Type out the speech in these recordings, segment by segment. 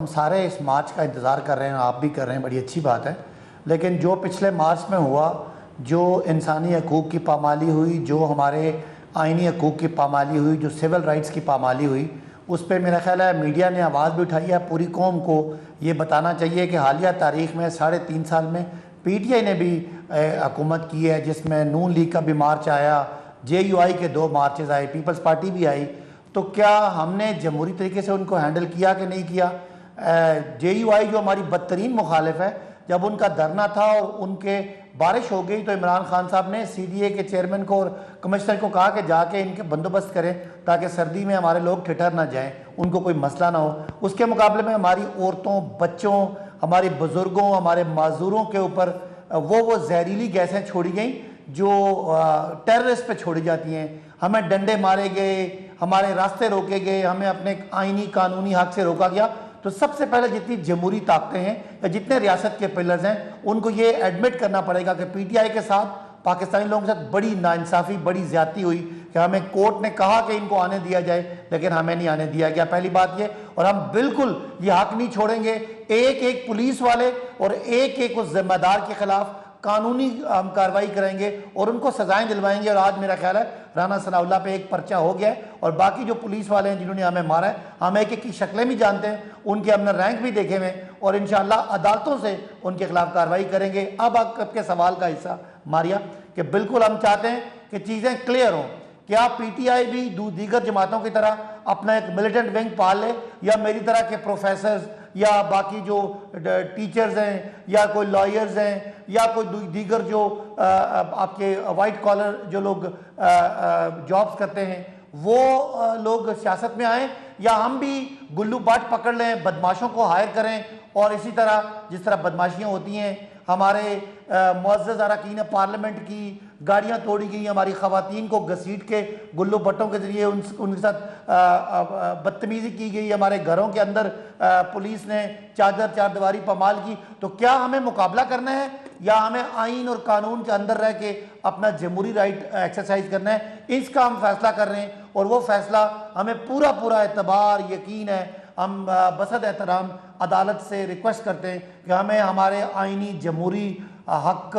हम सारे इस मार्च का इंतज़ार कर रहे हैं, आप भी कर रहे हैं, बड़ी अच्छी बात है। लेकिन जो पिछले मार्च में हुआ, जो इंसानी हकूक़ की पामाली हुई, जो हमारे आइनी हकूक़ की पामाली हुई, जो सिविल राइट्स की पामाली हुई, उस पर मेरा ख्याल है मीडिया ने आवाज़ भी उठाई है। पूरी कौम को ये बताना चाहिए कि हालिया तारीख़ में 3.5 साल में PTI ने भी हुकूमत की है, जिसमें नून लीग का भी मार्च आया, JUI के 2 मार्चेज़ आए, पीपल्स पार्टी भी आई। तो क्या हमने जमहूरी तरीके से उनको हैंडल किया कि नहीं किया? JUI जो हमारी बदतरीन मुखालिफ है, जब उनका धरना था और उनके बारिश हो गई तो इमरान खान साहब ने CDA के चेयरमैन को और कमिश्नर को कहा कि जाके इनके बंदोबस्त करें ताकि सर्दी में हमारे लोग ठिठर ना जाएं, उनको कोई मसला ना हो। उसके मुकाबले में हमारी औरतों, बच्चों, हमारे बुज़ुर्गों, हमारे माजूरों के ऊपर वो जहरीली गैसें छोड़ी गई जो टेररिस्ट पे छोड़ी जाती हैं। हमें डंडे मारे गए, हमारे रास्ते रोके गए, हमें अपने आइनी कानूनी हक से रोका गया। तो सबसे पहले जितनी जमहूरी ताकतें हैं या जितने रियासत के पिलर्स हैं, उनको ये एडमिट करना पड़ेगा कि PTI के साथ, पाकिस्तानी लोगों के साथ बड़ी नाइंसाफ़ी, बड़ी ज़्यादती हुई कि हमें कोर्ट ने कहा कि इनको आने दिया जाए, लेकिन हमें नहीं आने दिया गया। पहली बात ये, और हम बिल्कुल ये हक नहीं छोड़ेंगे। एक एक पुलिस वाले और एक एक उस जिम्मेदार के खिलाफ कानूनी हम कार्रवाई करेंगे और उनको सजाएं दिलवाएंगे। और आज मेरा ख्याल है राना सनाउल्लाह पे एक पर्चा हो गया है, और बाकी जो पुलिस वाले हैं जिन्होंने हमें मारा है, हम एक एक की शक्लें भी जानते हैं, उनके हमने रैंक भी देखे हुए, और इंशाअल्लाह अदालतों से उनके खिलाफ कार्रवाई करेंगे। अब आपके सवाल का हिस्सा मारिया कि बिल्कुल हम चाहते हैं कि चीज़ें क्लियर हों। क्या PTI भी दीगर जमातों की तरह अपना एक मिलिटेंट विंग पाल ले, या मेरी तरह के प्रोफेसर्स या बाकी जो टीचर्स हैं या कोई लॉयर्स हैं या कोई दीगर जो आपके वाइट कॉलर जो लोग जॉब्स करते हैं, वो लोग सियासत में आएँ, या हम भी गुल्लू बाट पकड़ लें, बदमाशों को हायर करें, और इसी तरह जिस तरह बदमाशियाँ होती हैं, हमारे मुअज़्ज़ज़ अरकान पार्लियामेंट की गाड़ियाँ तोड़ी गई, हमारी ख़वातीन को घसीट के गुल्लू भट्टों के ज़रिए उनके साथ बदतमीज़ी की गई, हमारे घरों के अंदर पुलिस ने चार दीवारी पमाल की। तो क्या हमें मुकाबला करना है, या हमें आइन और कानून के अंदर रह के अपना जमहूरी राइट एक्सरसाइज करना है? इसका हम फैसला कर रहे हैं, और वो फैसला हमें पूरा एतबार, यकीन है। हम बसद एहतराम अदालत से रिक्वेस्ट करते हैं कि हमें हमारे आइनी जमहूरी हक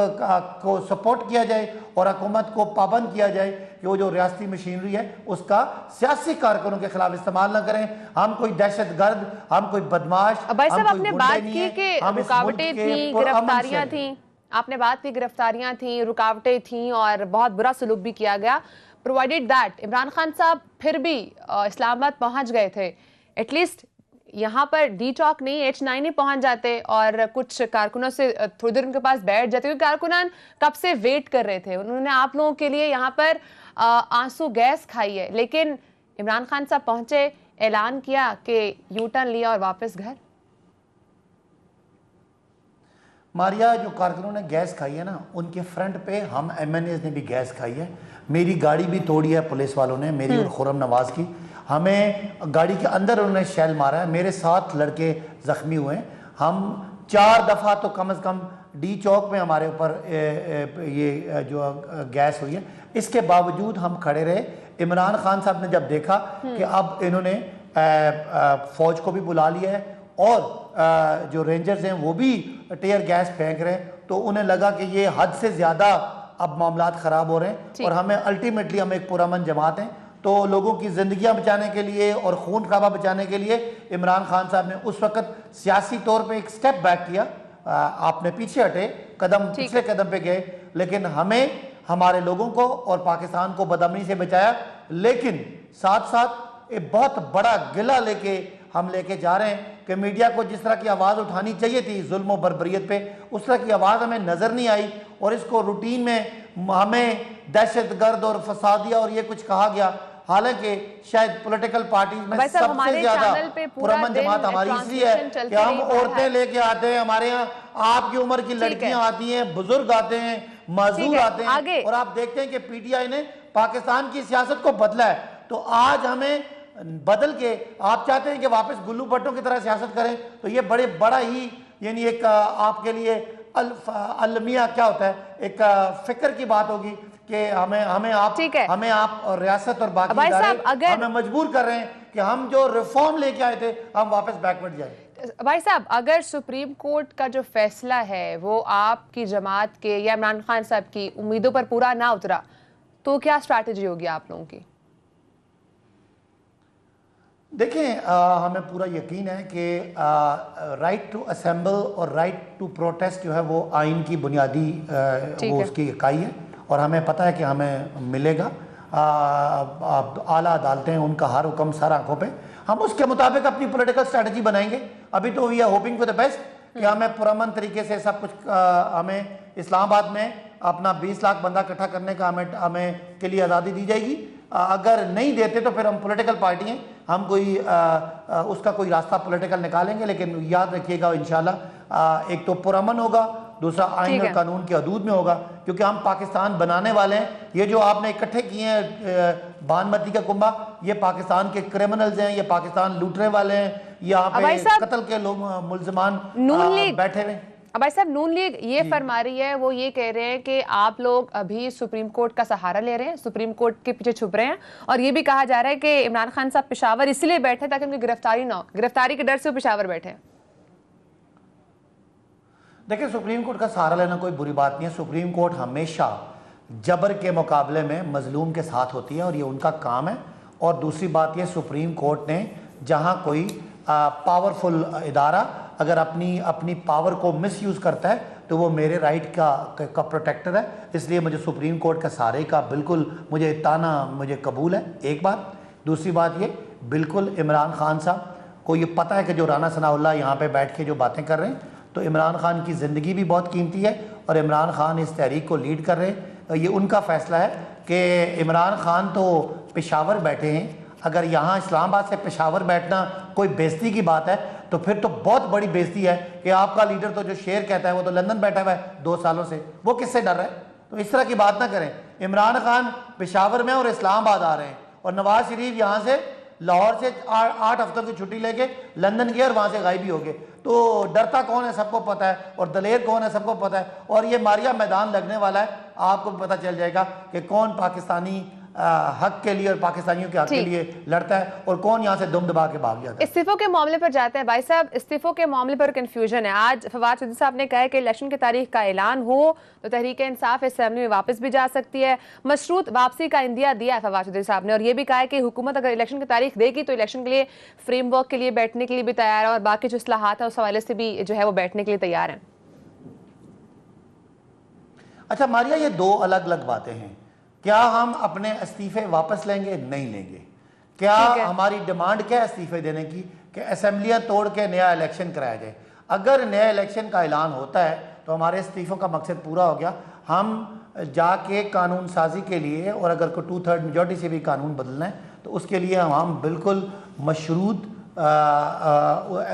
को सपोर्ट किया जाए, और हुकूमत को पाबंद किया जाए कि वो जो रियासती मशीनरी है उसका सियासी कारकुनों के खिलाफ इस्तेमाल ना करें। हम कोई दहशत गर्द, हम कोई बदमाश, भाई साहब, आपने बात की कि रुकावटें थी, गिरफ्तारियां थी, आपने बात की गिरफ्तारियां थी, रुकावटें थी और बहुत बुरा सलूक भी किया गया। प्रोवाइडेड दैट इमरान खान साहब फिर भी इस्लामाबाद पहुंच गए थे, एटलीस्ट यहाँ पर D-Talk नहीं H9 ही पहुंच जाते और कुछ कारकुनों से थोड़ी देर उनके पास बैठ जाते, क्योंकि कारकुनान कब से वेट कर रहे थे। उन्होंने आप लोगों के लिए यहाँ पर आंसू गैस खाई है, लेकिन इमरान खान साहब पहुंचे, ऐलान किया कि यू टर्न लिया और वापस घर। मारिया, जो कारकुनों ने गैस खाई है ना, उनके फ्रंट पे हम MNAs ने भी गैस खाई है। मेरी गाड़ी भी तोड़ी है पुलिस वालों ने, मेरी और खुर्रम नवाज की। हमें गाड़ी के अंदर उन्होंने शेल मारा है, मेरे 7 लड़के ज़ख्मी हुए हैं। हम 4 दफ़ा तो कम से कम D-Chowk में हमारे ऊपर ये जो गैस हुई है, इसके बावजूद हम खड़े रहे। इमरान खान साहब ने जब देखा कि अब इन्होंने फ़ौज को भी बुला लिया है और जो रेंजर्स हैं वो भी टीयर गैस फेंक रहे हैं, तो उन्हें लगा कि ये हद से ज़्यादा अब मामलात ख़राब हो रहे हैं, और हमें अल्टीमेटली हम एक पुरअमन जमात हैं। तो लोगों की ज़िंदगियां बचाने के लिए और खून खराबा बचाने के लिए इमरान खान साहब ने उस वक़्त सियासी तौर पे एक स्टेप बैक किया। आपने पीछे हटे, पिछले कदम पे गए, लेकिन हमें हमारे लोगों को और पाकिस्तान को बदअमनी से बचाया। लेकिन साथ साथ एक बहुत बड़ा गिला हम लेके जा रहे हैं कि मीडिया को जिस तरह की आवाज़ उठानी चाहिए थी जुल्म और बर्बरियत पे, उस तरह की आवाज़ हमें नज़र नहीं आई, और इसको रूटीन में हमें दहशत गर्द और फसादिया और ये कुछ कहा गया। हालांकि शायद पॉलिटिकल पार्टीज में सबसे ज्यादा पुरअमन जमात हमारी इसलिए है कि हम औरतें लेके आते हैं, हमारे यहाँ आपकी उम्र की लड़कियां आती हैं, बुजुर्ग आते हैं, मजदूर आते हैं, और आप देखते हैं कि PTI ने पाकिस्तान की सियासत को बदला है। तो आज हमें बदल के आप चाहते हैं कि वापस गुल्लू भट्टों की तरह सियासत करें, तो ये बड़ा ही यानी एक आपके लिए अलमिया क्या होता है, एक फिक्र की बात होगी कि हमें आप और रियासत और बाकी इदारे हमें मजबूर कर रहे हैं कि हम जो रिफॉर्म लेके आए थे हम वापस बैकवर्ड जाए। भाई साहब, अगर सुप्रीम कोर्ट का जो फैसला है वो आपकी जमात के या इमरान खान साहब की उम्मीदों पर पूरा ना उतरा, तो क्या स्ट्रैटेजी होगी आप लोगों की? देखें, हमें पूरा यकीन है कि राइट टू असेंबल और राइट टू प्रोटेस्ट जो है वो आइन की बुनियादी वो उसकी इकाई है, और हमें पता है कि हमें मिलेगा। आला अदालतें उनका हर हुक्म सर आंखों पे, हम उसके मुताबिक अपनी पॉलिटिकल स्ट्रेटजी बनाएंगे। अभी तो we are hoping for the best कि हमें पुरअमन तरीके से सब कुछ हमें इस्लामाबाद में अपना 20 लाख बंदा इकट्ठा करने का हमें के लिए आज़ादी दी जाएगी। अगर नहीं देते तो फिर हम पॉलिटिकल पार्टी हैं, हम कोई उसका कोई रास्ता पॉलिटिकल निकालेंगे। लेकिन याद रखिएगा, इंशाल्लाह एक तो पुरअमन होगा, दूसरा आइन और कानून की हदूद में होगा, क्योंकि हम पाकिस्तान बनाने वाले हैं। ये जो आपने इकट्ठे किए हैं बानमती का कुंभा, ये पाकिस्तान के क्रिमिनल्स हैं, ये पाकिस्तान लूटने वाले हैं, यहाँ पे कत्ल के लोग मुल्जिमान बैठे हुए। अब भाई साहब, नून लीग ये फरमा रही है, वो ये कह रहे हैं कि आप लोग अभी सुप्रीम कोर्ट का सहारा ले रहे हैं, सुप्रीम कोर्ट के पीछे छुप रहे हैं, और ये भी कहा जा रहा है कि इमरान खान साहब पेशावर इसलिए बैठे ताकि उनकी गिरफ्तारी ना हो, गिरफ्तारी के डर से वो पेशावर बैठे हैं। देखिए, सुप्रीम कोर्ट का सहारा लेना कोई बुरी बात नहीं है। सुप्रीम कोर्ट हमेशा जबर के मुकाबले में मजलूम के साथ होती है, और ये उनका काम है। और दूसरी बात ये, सुप्रीम कोर्ट ने जहाँ कोई पावरफुल इदारा अगर अपनी पावर को मिसयूज़ करता है तो वो मेरे राइट का प्रोटेक्टर है। इसलिए मुझे सुप्रीम कोर्ट का सहारे का बिल्कुल मुझे ताना मुझे कबूल है, एक बात। दूसरी बात ये, बिल्कुल इमरान खान साहब को ये पता है कि जो राना सनाउल्लाह यहाँ पे बैठ के जो बातें कर रहे हैं, तो इमरान खान की ज़िंदगी भी बहुत कीमती है, और इमरान खान इस तहरीक को लीड कर रहे हैं। ये उनका फ़ैसला है कि इमरान खान तो पेशावर बैठे हैं। अगर यहाँ इस्लामाबाद से पेशावर बैठना कोई बेइज्जती की बात है, तो फिर तो बहुत बड़ी बेइज्जती है कि आपका लीडर तो जो शेर कहता है वो तो लंदन बैठा हुआ है 2 सालों से, वो किससे डर रहा है? तो इस तरह की बात ना करें। इमरान खान पेशावर में और इस्लामाबाद आ रहे हैं, और नवाज शरीफ यहाँ से लाहौर से 8 हफ्तों की छुट्टी लेके लंदन गए और वहाँ से गायब भी हो गए। तो डरता कौन है सबको पता है, और दलेर कौन है सबको पता है। और ये मारिया मैदान लगने वाला है, आपको भी पता चल जाएगा कि कौन पाकिस्तानी हक के लिए और पाकिस्तानियों के हक के लिए लड़ता है, और कौन यहाँ से दुम दबा के भाग जाता है। इस्तीफों के मामले पर जाते हैं भाई साहब। इस्तीफों के मामले पर कंफ्यूजन है। आज फवाद चौधरी साहब ने कहा है कि इलेक्शन की तारीख का ऐलान हो तो तहरीक इंसाफ असेंबली में वापस भी जा सकती है। मशरूत वापसी का इंदिया दिया है फवाद चौधरी साहब ने, और ये भी कहा है कि हुकूमत अगर इलेक्शन की तारीख देगी तो इलेक्शन के लिए फ्रेमवर्क के लिए बैठने के लिए भी तैयार है, और बाकी जो इस्लाहात है उस हवाले से भी जो है वो बैठने के लिए तैयार है। अच्छा मारिया, ये 2 अलग अलग बातें हैं। क्या हम अपने इस्तीफे वापस लेंगे? नहीं लेंगे। क्या हमारी डिमांड क्या है इस्तीफे देने की? कि असेंबलियां तोड़ के नया इलेक्शन कराया जाए। अगर नया इलेक्शन का ऐलान होता है तो हमारे इस्तीफों का मकसद पूरा हो गया। हम जाके कानून साजी के लिए, और अगर कोई 2/3 मेजॉरिटी से भी कानून बदलना है तो उसके लिए हम बिल्कुल मशरूत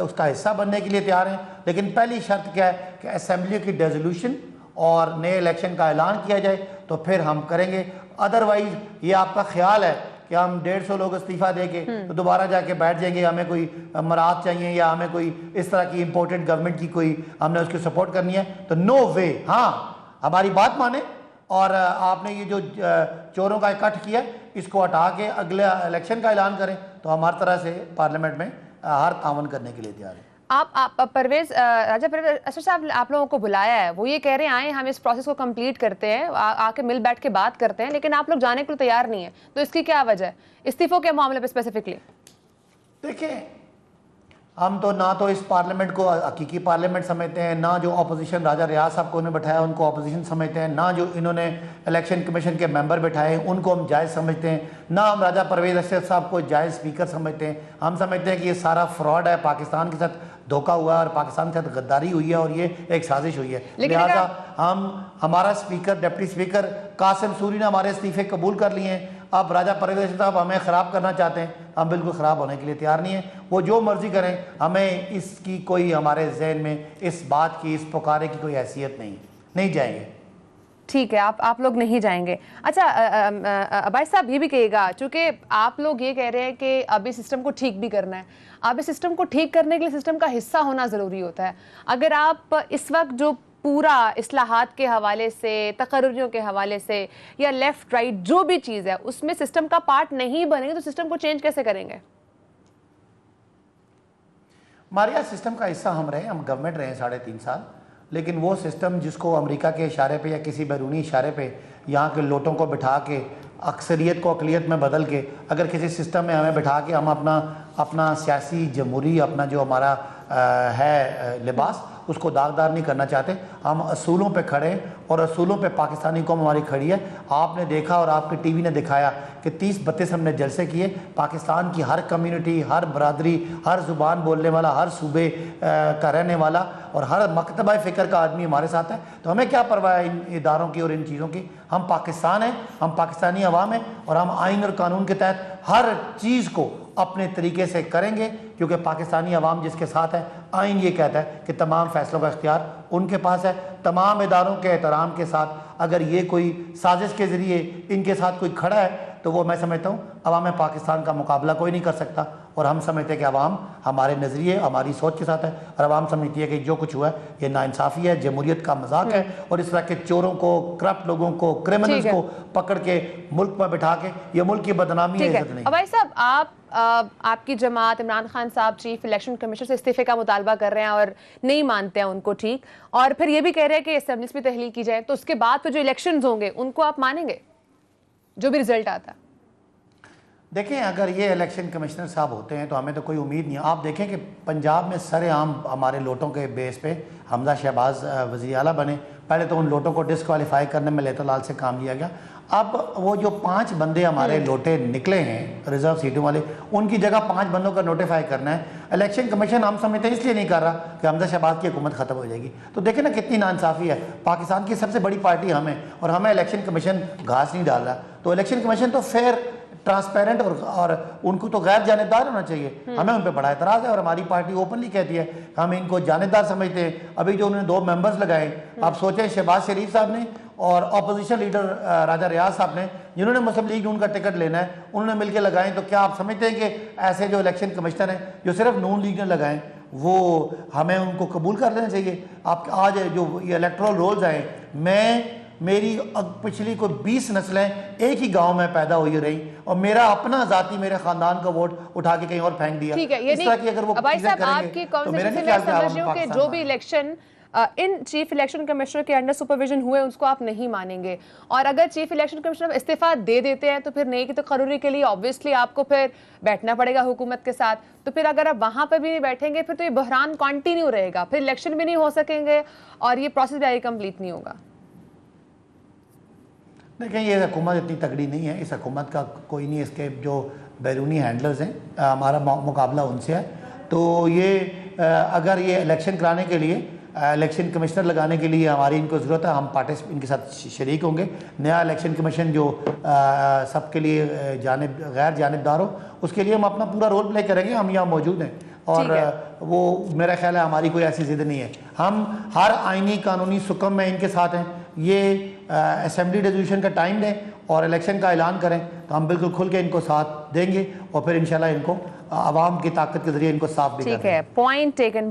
उसका हिस्सा बनने के लिए तैयार हैं। लेकिन पहली शर्त क्या है कि असेंबली की डिसोल्यूशन और नए इलेक्शन का ऐलान किया जाए, तो फिर हम करेंगे। अदरवाइज ये आपका ख्याल है कि हम 150 लोग इस्तीफा देके तो दोबारा जाके बैठ जाएंगे, हमें कोई मराहत चाहिए या हमें कोई इस तरह की इम्पोर्टेंट गवर्नमेंट की कोई हमने उसकी सपोर्ट करनी है, तो नो वे। हाँ, हमारी बात माने, और आपने ये जो चोरों का इकट्ठ किया इसको हटा के अगले इलेक्शन का ऐलान करें, तो हमारी तरह से पार्लियामेंट में हर तावन करने के लिए तैयार है। आप परवेज राजा परवेज असर साहब आप लोगों को बुलाया है, वो ये कह रहे हैं आए हम इस प्रोसेस को कंप्लीट करते हैं, आके मिल बैठ के बात करते हैं, लेकिन आप लोग जाने के लिए तैयार नहीं है, तो इसकी क्या वजह है इस्तीफों के मामले पे स्पेसिफिकली? देखिए, हम तो ना तो इस पार्लियामेंट को हकीकी पार्लियामेंट समझते हैं, ना जो अपोजिशन राजा रियाज साहब को उन्होंने बैठाया उनको अपोजिशन समझते हैं, ना जो इन्होंने इलेक्शन कमीशन के मेंबर बैठाए उनको हम जायज़ समझते हैं, ना हम राजा परवेज अशरफ साहब को जायज़ स्पीकर समझते हैं। हम समझते हैं कि ये सारा फ्रॉड है, पाकिस्तान के साथ धोखा हुआ है और पाकिस्तान के साथ गद्दारी हुई है और ये एक साजिश हुई है। लिहाजा हमारा speaker deputy speaker Qasim Suri ने हमारे इस्तीफे कबूल कर लिए हैं। अब राजा परवेज साहब हमें ख़राब करना चाहते हैं, हम बिल्कुल ख़राब होने के लिए तैयार नहीं है। वो जो मर्जी करें, हमें इसकी कोई हमारे जहन में इस बात की, इस पुकारे की कोई हैसियत नहीं जाएंगे। ठीक है, आप लोग नहीं जाएंगे। अच्छा भाई साहब ये भी कहिएगा, चूंकि आप लोग ये कह रहे हैं कि अभी सिस्टम को ठीक भी करना है, अब इस सिस्टम को ठीक करने के लिए सिस्टम का हिस्सा होना ज़रूरी होता है। अगर आप इस वक्त जो पूरा इस्लाहात के हवाले से, तकर्रुरियों के हवाले से, या लेफ्ट राइट जो भी चीज़ है उसमें सिस्टम का पार्ट नहीं बनेंगे तो सिस्टम को चेंज कैसे करेंगे? हमारे यहाँ सिस्टम का हिस्सा हम रहे, हम गवर्नमेंट रहे 3.5 साल, लेकिन वो सिस्टम जिसको अमेरिका के इशारे पे या किसी बैरूनी इशारे पे यहाँ के लोगों को बिठा के अक्सरियत को अकलियत में बदल के अगर किसी सिस्टम में हमें बिठा के हम अपना सियासी जमहूरी अपना जो हमारा है लिबास उसको दागदार नहीं करना चाहते। हम असूलों पे खड़े हैं और असूलों पे पाकिस्तानी कौम हमारी खड़ी है। आपने देखा और आपके टीवी ने दिखाया कि 30-32 हमने जलसे किए। पाकिस्तान की हर कम्युनिटी, हर बरादरी, हर ज़ुबान बोलने वाला, हर सूबे का रहने वाला और हर मकतबा फ़िक्र का आदमी हमारे साथ है। तो हमें क्या परवाह है इन इदारों की और इन चीज़ों की। हम पाकिस्तान हैं, हम पाकिस्तानी अवाम हैं और हम आइन और कानून के तहत हर चीज़ को अपने तरीके से करेंगे, क्योंकि पाकिस्तानी अवाम जिसके साथ है, आइन ये कहता है कि तमाम फैसलों का इख्तियार उनके पास है। तमाम इदारों के एहतराम के साथ अगर ये कोई साजिश के ज़रिए इनके साथ कोई खड़ा है तो वो मैं समझता हूँ अवाम पाकिस्तान का मुकाबला कोई नहीं कर सकता। और हम समझते हैं कि अवाम हमारे नज़रिए, हमारी सोच के साथ है और अवाम समझती है कि जो कुछ हुआ है ये नाइंसाफ़ी है, जमहूरियत का मजाक है और इस तरह के चोरों को, करप्ट लोगों को, क्रिमिनल्स को पकड़ के मुल्क में बिठा के ये मुल्क की बदनामी है, इज्जत नहीं। भाई साहब, आपकी जमात इमरान खान साहब चीफ इलेक्शन कमीशन से इस्तीफे का मुतालबा कर रहे हैं और नहीं मानते हैं उनको, ठीक, और फिर ये भी कह रहे हैं कि असेंबलीज में तहलील की जाए, तो उसके बाद फिर जो इलेक्शंस होंगे उनको आप मानेंगे जो भी रिजल्ट आता है? देखें, अगर ये इलेक्शन कमिश्नर साहब होते हैं तो हमें तो कोई उम्मीद नहीं है। आप देखें कि पंजाब में सरेआम हमारे लोटों के बेस पे हमजा शहबाज वज़ीर आला बने। पहले तो उन लोटों को डिस्क्वालीफाई करने में लेतोलाल से काम लिया गया। अब वो जो 5 बंदे हमारे लोटे निकले हैं रिजर्व सीटों वाले, उनकी जगह 5 बंदों का नोटिफाई करना है। इलेक्शन कमीशन हम समझते हैं इसलिए नहीं कर रहा कि हमजा शहबाज की हुकूमत ख़त्म हो जाएगी। तो देखें ना कितनी नाइंसाफ़ी है। पाकिस्तान की सबसे बड़ी पार्टी हमें और हमें इलेक्शन कमीशन घास नहीं डाल रहा। तो इलेक्शन कमीशन तो फेयर, ट्रांसपेरेंट और उनको तो गैर जानेदार होना चाहिए। हमें उन पर बड़ा एतराज़ है और हमारी पार्टी ओपनली कहती है हम इनको जानेदार समझते हैं। अभी जो उन्होंने 2 मेंबर्स लगाए, आप सोचें शहबाज शरीफ साहब ने और अपोजिशन लीडर राजा रियाज साहब ने, जिन्होंने मुस्लिम लीग नून का टिकट लेना है, उन्होंने मिलकर लगाए। तो क्या आप समझते हैं कि ऐसे जो इलेक्शन कमिश्नर हैं जो सिर्फ नून लीग ने लगाए वो हमें उनको कबूल कर लेना चाहिए? आप आज जो ये इलेक्टोरल रोल्स आए, मेरी पिछली कोई 20 नस्लें एक ही गांव में पैदा हुई रही और मेरा अपना जाति मेरे खानदान का वोट उठा के कहीं और फेंक दिया। ठीक है, ये नहीं, भाई साहब आपकी कॉन्स्टिट्यूशन में समझ रही हूं कि जो भी election in chief election commissioner के अंडर सुपरविजन हुए उसको आप नहीं मानेंगे, और अगर चीफ इलेक्शन कमिश्नर इस्तीफा दे देते हैं तो फिर नई की तकर्रुरी के लिए ऑब्वियसली आपको फिर बैठना पड़ेगा हुकूमत के साथ। तो फिर अगर आप वहां पर भी नहीं बैठेंगे फिर तो ये बहरान कंटिन्यू रहेगा, फिर इलेक्शन भी नहीं हो सकेंगे और ये प्रोसेस भी कंप्लीट नहीं होगा। देखें, ये हुकूमत इतनी तगड़ी नहीं है, इस हुकूमत का कोई नहीं, इसके जो बैरूनी हैंडलर्स हैं हमारा मुकाबला उनसे है। तो ये अगर ये इलेक्शन कराने के लिए, इलेक्शन कमिश्नर लगाने के लिए हमारी इनको ज़रूरत है, हम पार्टिसिपेट इनके साथ शरीक होंगे। नया इलेक्शन कमीशन जो सबके लिए गैर जानिबदार हो, उसके लिए हम अपना पूरा रोल प्ले करेंगे। हम यहाँ मौजूद हैं और वो मेरा ख्याल है हमारी कोई ऐसी ज़िद नहीं है। हम हर आइनी कानूनी सुकम में इनके साथ हैं। ये असेंबली रेजोल्यूशन का टाइम दें और इलेक्शन का ऐलान करें तो हम बिल्कुल खुल के इनको साथ देंगे और फिर इंशाल्लाह इनको आवाम की ताकत के जरिए इनको साफ भी करेंगे। ठीक है, पॉइंट टेकन।